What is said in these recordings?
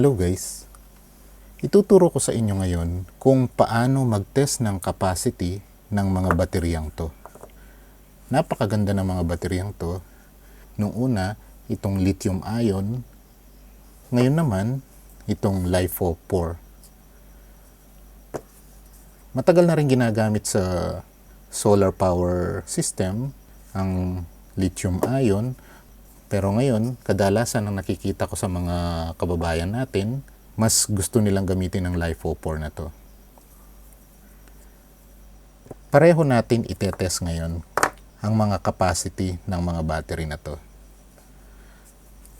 Hello guys, ituturo ko sa inyo ngayon kung paano mag-test ng capacity ng mga bateryang to. Napakaganda ng mga bateryang to. Nung una, itong lithium ion. Ngayon naman, itong LiFePO4. Matagal na rin ginagamit sa solar power system ang lithium ion. Pero ngayon, kadalasan ang nakikita ko sa mga kababayan natin, mas gusto nilang gamitin ng LiFePO4 na to. Pareho natin itetest ngayon ang mga capacity ng mga battery na to.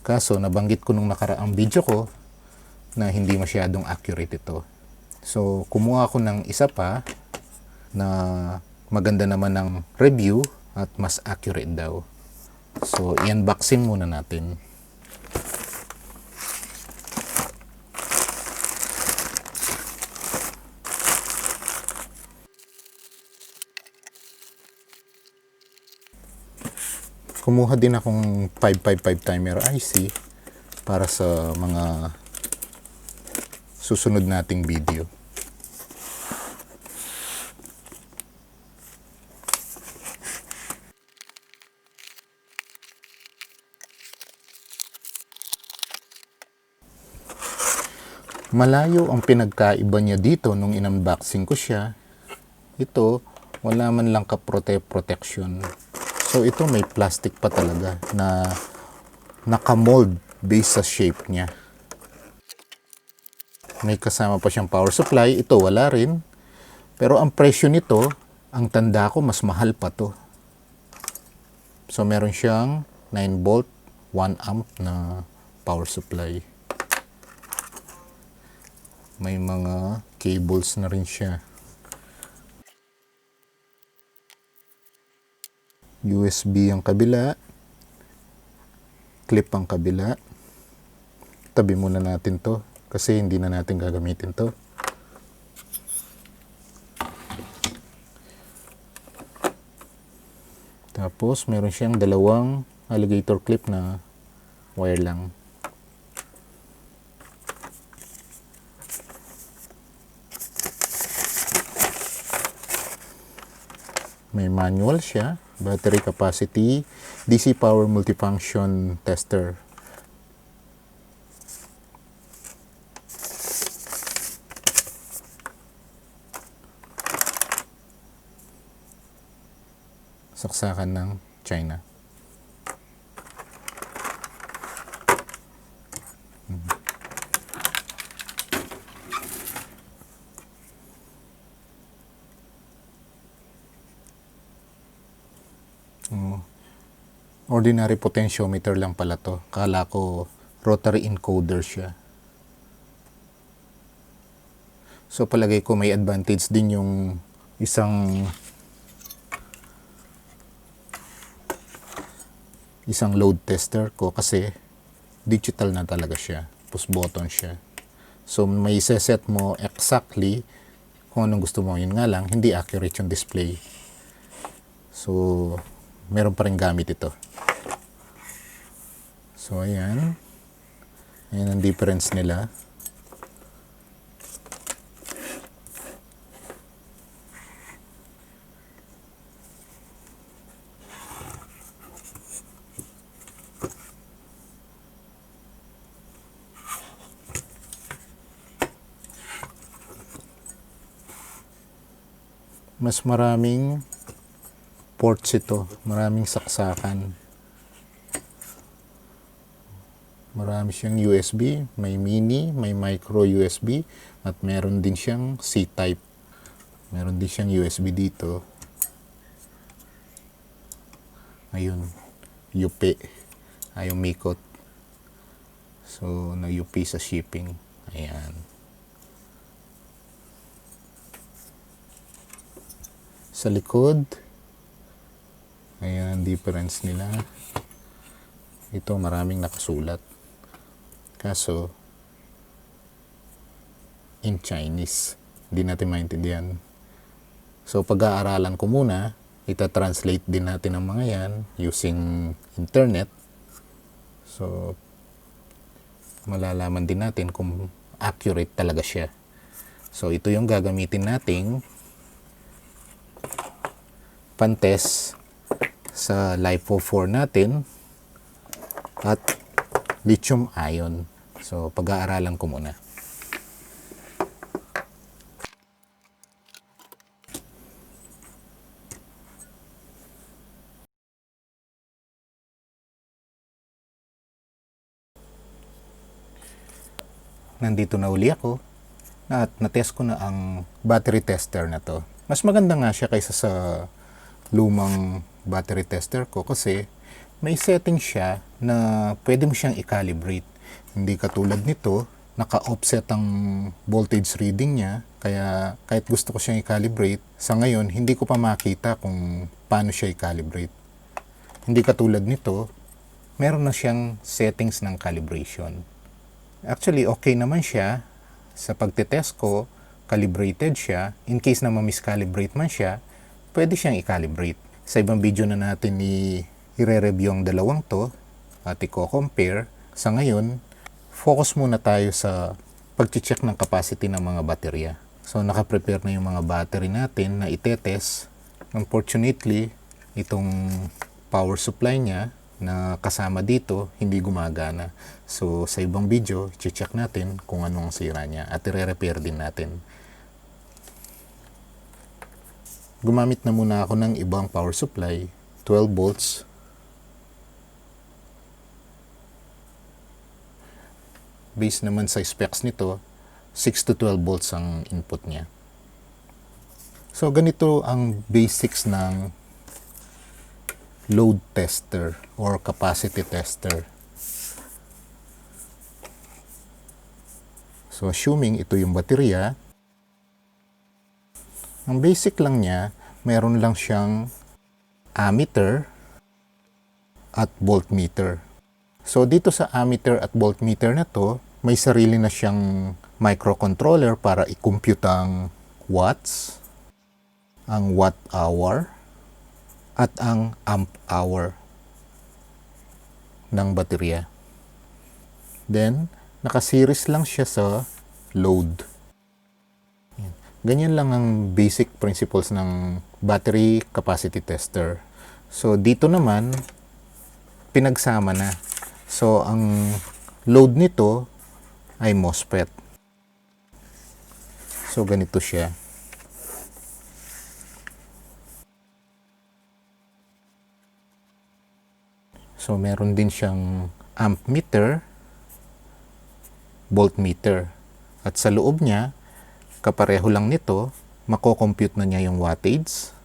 Kaso, nabanggit ko nung nakaraang video ko na hindi masyadong accurate ito. So, kumuha ko ng isa pa na maganda naman ng review at mas accurate daw. So, i-unboxing muna natin. Kumuha din akong 555 timer IC para sa mga susunod nating video. Malayo ang pinagkaiba niya dito nung in-unboxing ko siya. Ito, wala man lang protection. So ito may plastic pa talaga na nakamold based sa shape niya. May kasama pa siyang power supply. Ito wala rin. Pero ang presyo nito, ang tanda ko mas mahal pa to. So meron siyang 9 volt, 1 amp na power supply. May mga cables na rin siya. USB ang kabila. Clip ang kabila. Tabi muna natin to kasi hindi na natin gagamitin to. Tapos meron siyang dalawang alligator clip na wire lang. May manual siya, battery capacity, DC power multifunction tester. Saksakan ng China. Ordinary potentiometer lang pala to. Kala ko rotary encoder siya. So palagay ko may advantage din yung isang load tester ko kasi digital na talaga siya. Push button siya. So may set mo exactly kung anong gusto mo. Yun nga lang, hindi accurate yung display. So meron pa rin gamit ito. So ayan. Ayan ang difference nila. Mas maraming ports ito, maraming saksakan. Marami siyang USB, may mini, may micro USB, at meron din siyang C-type. Meron din siyang USB dito. Ayun, UP, ay umikot. So, na-UP sa shipping. Ayan. Sa likod, ayan, difference nila. Ito, maraming nakasulat. Kaso, in Chinese. Hindi natin maintindihan. So, pag-aaralan ko muna, ita-translate din natin ang mga yan using internet. So, malalaman din natin kung accurate talaga siya. So ito yung gagamitin nating pantest sa LiPo4 natin at lithium ion. So pag-aaralan ko muna. Nandito na uli ako at na-test ko na ang battery tester na to. Mas maganda nga siya kaysa sa lumang battery tester ko kasi may setting siya na pwede mo siyang i-calibrate. Hindi katulad nito, naka-offset ang voltage reading niya, kaya kahit gusto ko siyang i-calibrate, sa ngayon hindi ko pa makita kung paano siya i-calibrate. Hindi katulad nito, meron na siyang settings ng calibration. Actually, okay naman siya. Sa pagtetest ko, calibrated siya. In case na ma-miscalibrate man siya, pwede siyang i-calibrate. Sa ibang video na natin i-re-review ang dalawang to at i-compare. Sa ngayon, focus muna tayo sa pag-check ng capacity ng mga baterya. So, naka-prepare na yung mga battery natin na itetest. Unfortunately, itong power supply niya na kasama dito, hindi gumagana. So, sa ibang video, check natin kung anong sira niya at i-repair din natin. Gumamit na muna ako ng ibang power supply, 12 volts. Based naman sa specs nito, 6 to 12 volts ang input niya. So, ganito ang basics ng load tester or capacity tester. So, assuming ito yung baterya, ang basic lang niya, meron lang siyang ammeter at voltmeter. So, dito sa ammeter at voltmeter na to, may sarili na siyang microcontroller para i-compute ang watts, ang watt hour, at ang amp hour ng baterya. Then, naka-series lang siya sa load. Ganyan lang ang basic principles ng battery capacity tester. So, dito naman, pinagsama na. So, ang load nito ay MOSFET. So, ganito siya. So, meron din siyang amp meter, voltmeter. At sa loob niya, kapareho lang nito, mako-compute na niya yung wattage,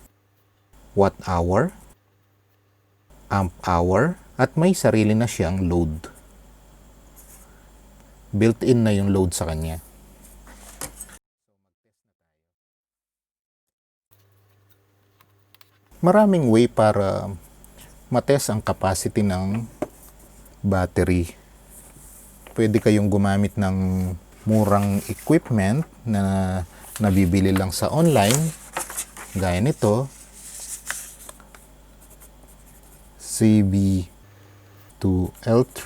watt hour, amp hour, at may sarili na siyang load. Built-in na yung load sa kanya. Maraming way para matest ang capacity ng battery. Pwede kayong gumamit ng murang equipment na nabibili lang sa online. Gaya nito, CB2L3.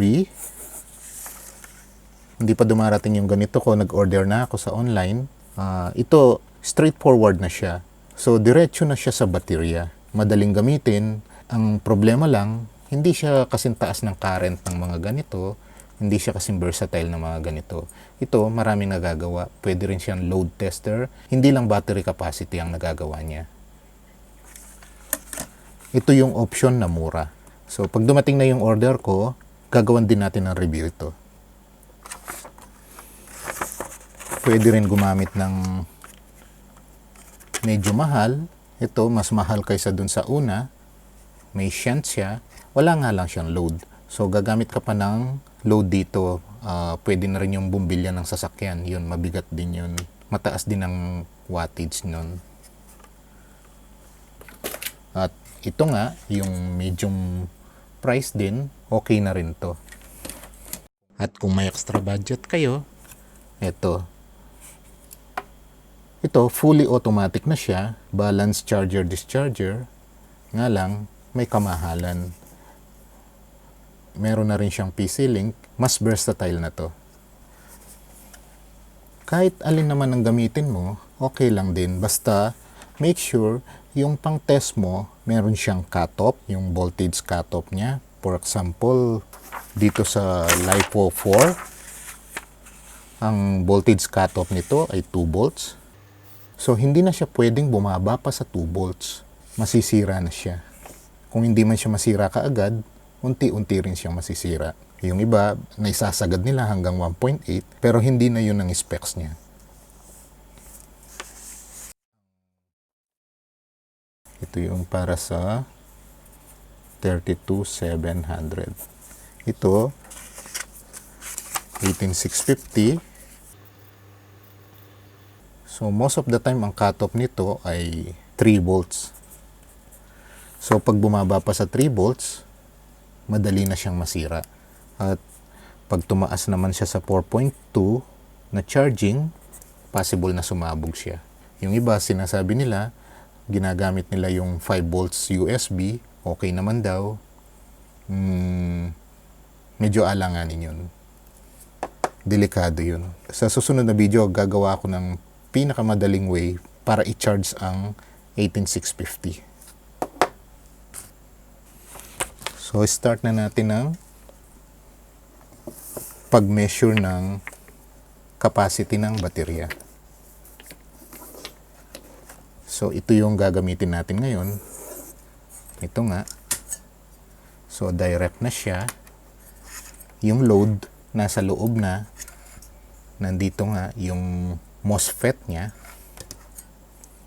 Hindi pa dumarating yung ganito ko. Nag-order na ako sa online. Ito, straightforward na siya. So, diretso na siya sa baterya. Madaling gamitin. Ang problema lang, hindi siya kasing taas ng current ng mga ganito, hindi siya kasing versatile ng mga ganito. Ito, maraming nagagawa. Pwede rin siyang load tester. Hindi lang battery capacity ang nagagawa niya. Ito yung option na mura. So, pag dumating na yung order ko, gagawan din natin ng review ito. Pwede rin gumamit ng medyo mahal. Ito, mas mahal kaysa dun sa una. May shunt siya, wala nga lang siyang load. So, gagamit ka pa ng load dito. Pwede na rin yung bumbilya ng sasakyan. Yun, mabigat din yun. Mataas din ang wattage nun. At ito nga, yung medium price din, okay na rin to. At kung may extra budget kayo, ito. Ito, fully automatic na siya. Balance charger, discharger. Nga lang, may kamahalan. meron na rin siyang PC Link, mas versatile na to. Kahit alin naman ang gamitin mo, okay lang din. Basta make sure yung pang test mo, meron siyang cutoff, yung voltage cutoff niya. For example, dito sa LiPo 4, ang voltage cutoff nito ay 2 volts. So, hindi na siya pwedeng bumaba pa sa 2 volts. Masisira na siya. Kung hindi man siya masira kaagad, unti-unti rin siyang masisira. Yung iba, naisasagad nila hanggang 1.8, pero hindi na yun ang specs niya. Ito yung para sa 32700. Ito, 18650. So, most of the time, ang cutoff nito ay 3 volts. So, pag bumaba pa sa 3 volts, madali na siyang masira. At pag tumaas naman siya sa 4.2 na charging, possible na sumabog siya. Yung iba, sinasabi nila, ginagamit nila yung 5 volts USB, okay naman daw. Medyo alanganin yun. Delikado yun. Sa susunod na video, gagawa ako ng pinakamadaling way para i-charge ang 18650. So, start na natin ng pag-measure ng capacity ng baterya. So, ito yung gagamitin natin ngayon. Ito nga. So, direct na siya. Yung load, nasa loob na. Nandito nga yung MOSFET niya.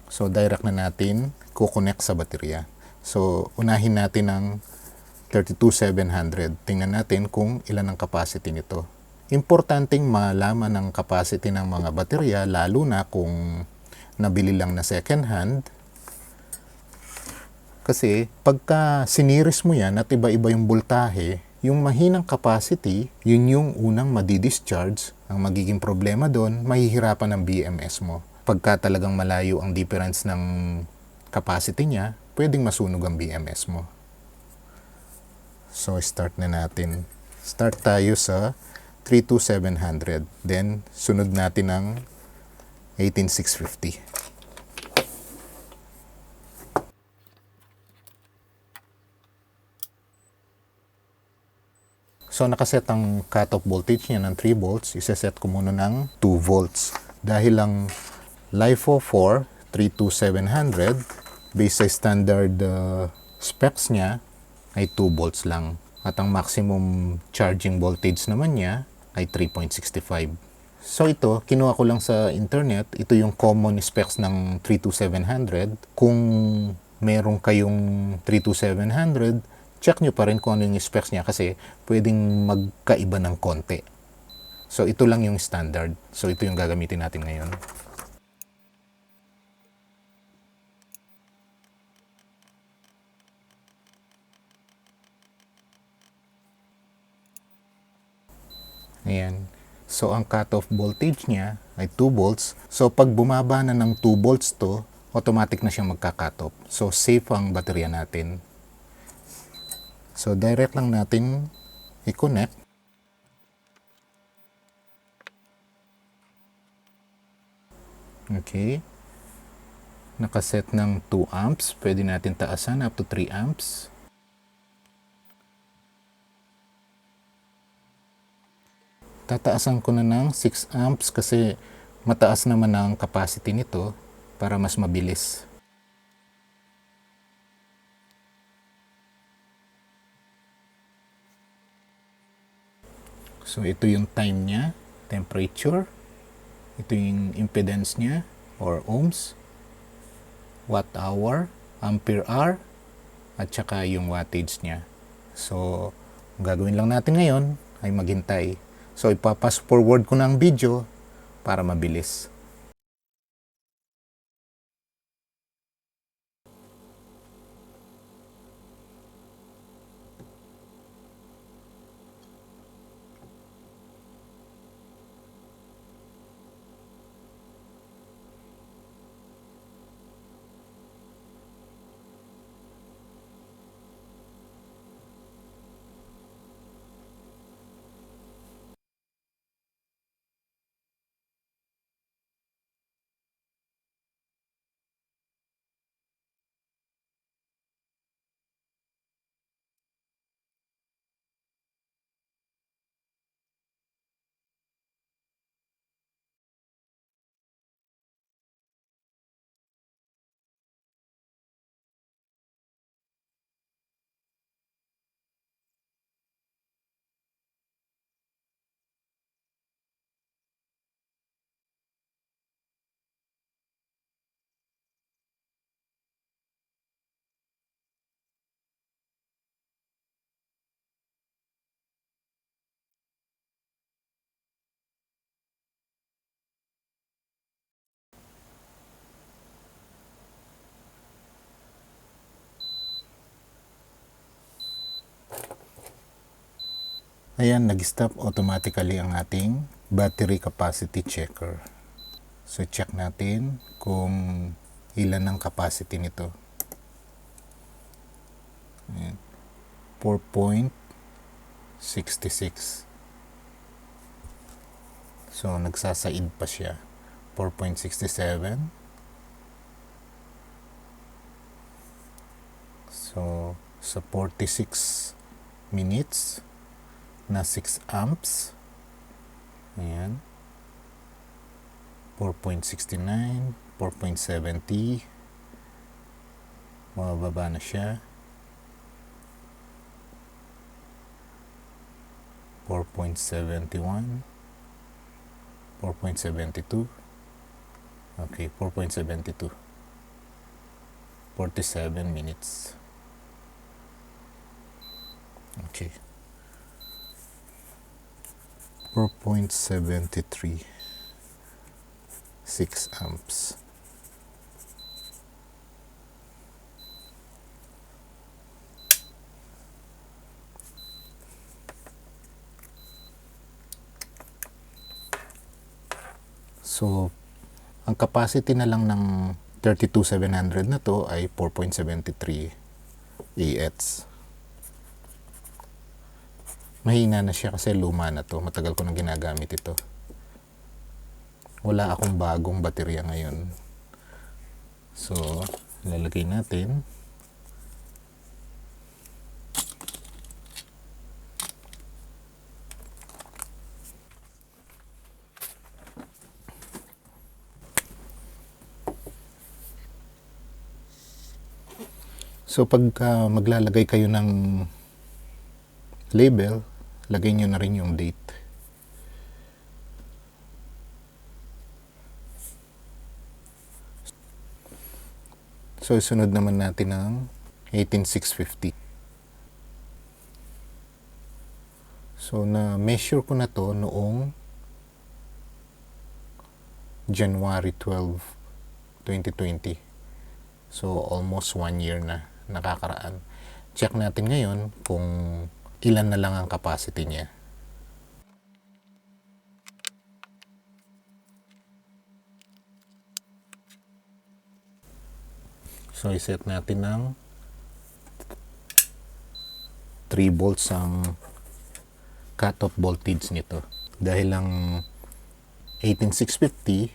So, direct na natin kukonect sa baterya. So, unahin natin ang 32700. Tingnan natin kung ilan ang capacity nito. Importanteng malaman ang capacity ng mga baterya, lalo na kung nabili lang na second hand. Kasi pagka siniris mo yan at iba-iba yung voltahe, yung mahinang capacity, yun yung unang madi-discharge. Ang magiging problema doon, mahihirapan ang BMS mo. Pagka talagang malayo ang difference ng capacity niya, pwedeng masunog ang BMS mo. So, start na natin. Start tayo sa 32700. Then, sunod natin ang 18650. So, nakaset ang cutoff voltage niya ng 3 volts. Isa-set ko muna ng 2 volts. Dahil ang LiPo 4 32700, based sa standard specs niya, ay 2 volts lang. At ang maximum charging voltage naman niya ay 3.65. So ito, kinuha ko lang sa internet. Ito yung common specs ng 32700. Kung meron kayong 32700, check nyo pa rin kung ano yung specs niya kasi pwedeng magkaiba ng konti. So ito lang yung standard. So ito yung gagamitin natin ngayon. Ayan. So, ang cutoff voltage niya ay 2 volts. So, pag bumaba na ng 2 volts to, automatic na siyang magka-cutoff. So, safe ang baterya natin. So, direct lang natin i-connect. Okay. Nakaset ng 2 amps. Pwede natin taasan up to 3 amps. Tataasan ko na ng 6 amps kasi mataas naman ang capacity nito para mas mabilis. So ito yung time niya, temperature, ito yung impedance niya or ohms, watt hour, ampere hour, at saka yung wattage niya. So ang gagawin lang natin ngayon ay maghintay. So ipapass forward ko na ang video para mabilis. Ayan, nag-stop automatically ang ating battery capacity checker. So check natin kung ilan ang capacity nito. Ayan. 4.66. So nagsasaid pa siya. 4.67. So sa 46 minutes na 6 amps. Ayan. 4.69, 4.70. Mababa na siya. 4.71, 4.72. Okay, 4.72. 47 minutes. Okay. 4.73. 6 amps. So, ang capacity na lang ng 32700 na to ay 4.73 AH. Mahina na siya kasi luma na to. Matagal ko nang ginagamit ito. Wala akong bagong baterya ngayon. So, lalagay natin. So, pagka maglalagay kayo ng label, lagay nyo na rin yung date. So, isunod naman natin ng 18650. So, na-measure ko na to noong January 12, 2020. So, almost 1 year na nakakaraan. Check natin ngayon kung ilan na lang ang capacity niya. So, iset natin ng 3 volts ang cut-off voltage nito. Dahil ang 18650,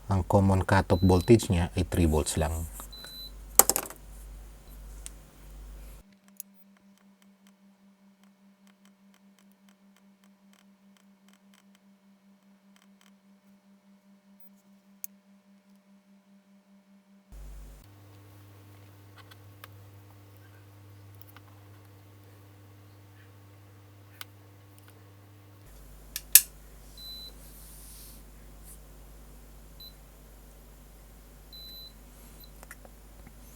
ang common cut-off voltage niya ay 3 volts lang.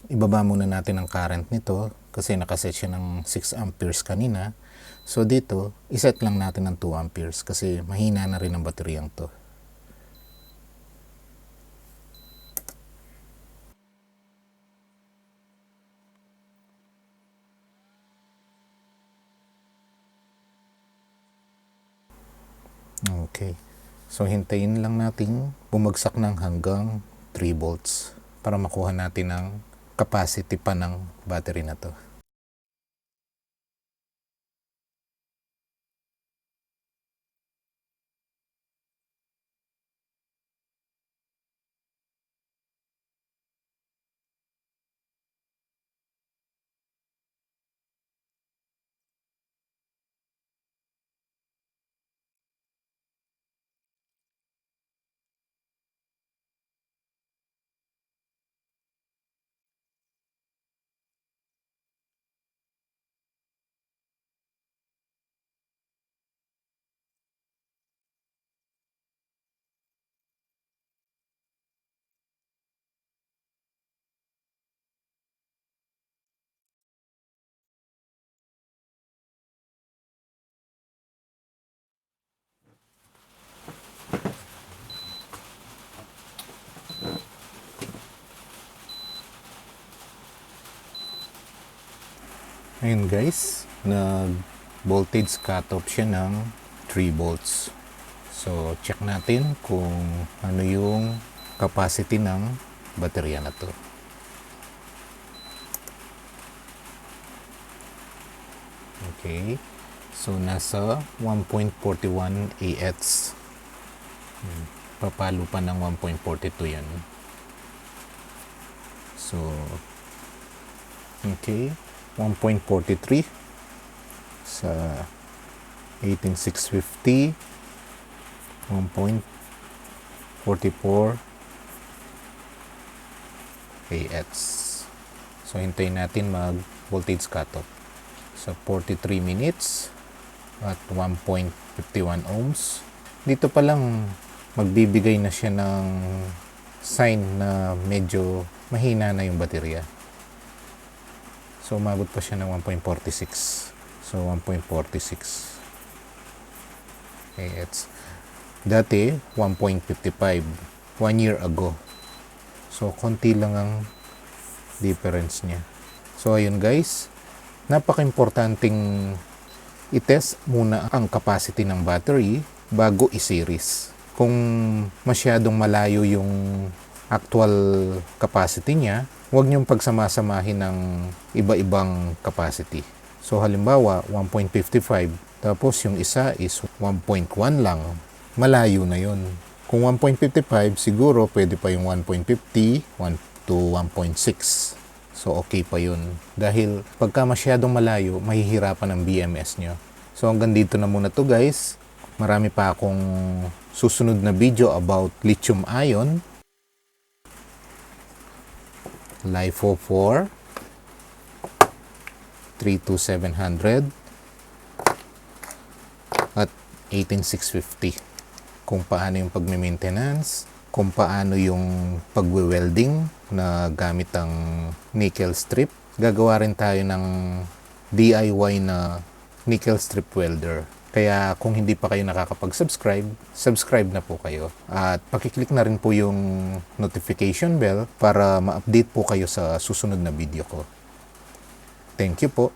Ibaba muna natin ang current nito kasi nakaset siya ng 6 amperes kanina. So dito, iset lang natin ng 2 amperes kasi mahina na rin ang bateryang to. Okay. So hintayin lang natin bumagsak ng hanggang 3 volts para makuha natin ang capacity pa ng battery na to. Ayun guys, voltage cutoff siya ng 3 volts. So, check natin kung ano yung capacity ng baterya na to. Okay. So, nasa 1.41 AH. Papalo pa ng 1.42 yan. So, okay. 1.43 sa 18650. 1.44 AH. So, hintayin natin mag voltage cutoff. So, 43 minutes at 1.51 ohms. Dito pa lang magbibigay na siya ng sign na medyo mahina na yung baterya. So, umabot pa siya ng 1.46. So, 1.46 AH. Dati, 1.55. 1 year ago. So, konti lang ang difference niya. So, ayun guys. Napaka-importanting i-test muna ang capacity ng battery bago i-series. Kung masyadong malayo yung actual capacity niya, huwag niyong pagsamasamahin ng iba-ibang capacity. So, halimbawa, 1.55. Tapos, yung isa is 1.1 lang. Malayo na yun. Kung 1.55, siguro pwede pa yung 1.50, 1 to 1.6. So, okay pa yun. Dahil pagka masyadong malayo, mahihirapan ang BMS nyo. So, hanggang dito na muna to guys. Marami pa akong susunod na video about lithium ion, LiFePO 4, 32700, at 18650. Kung paano yung pagme-maintenance, kung paano yung pagwe-welding na gamit ang nickel strip. Gagawa rin tayo ng DIY na nickel strip welder. Kaya kung hindi pa kayo nakakapag-subscribe, subscribe na po kayo. At pakiclick na rin po yung notification bell para ma-update po kayo sa susunod na video ko. Thank you po.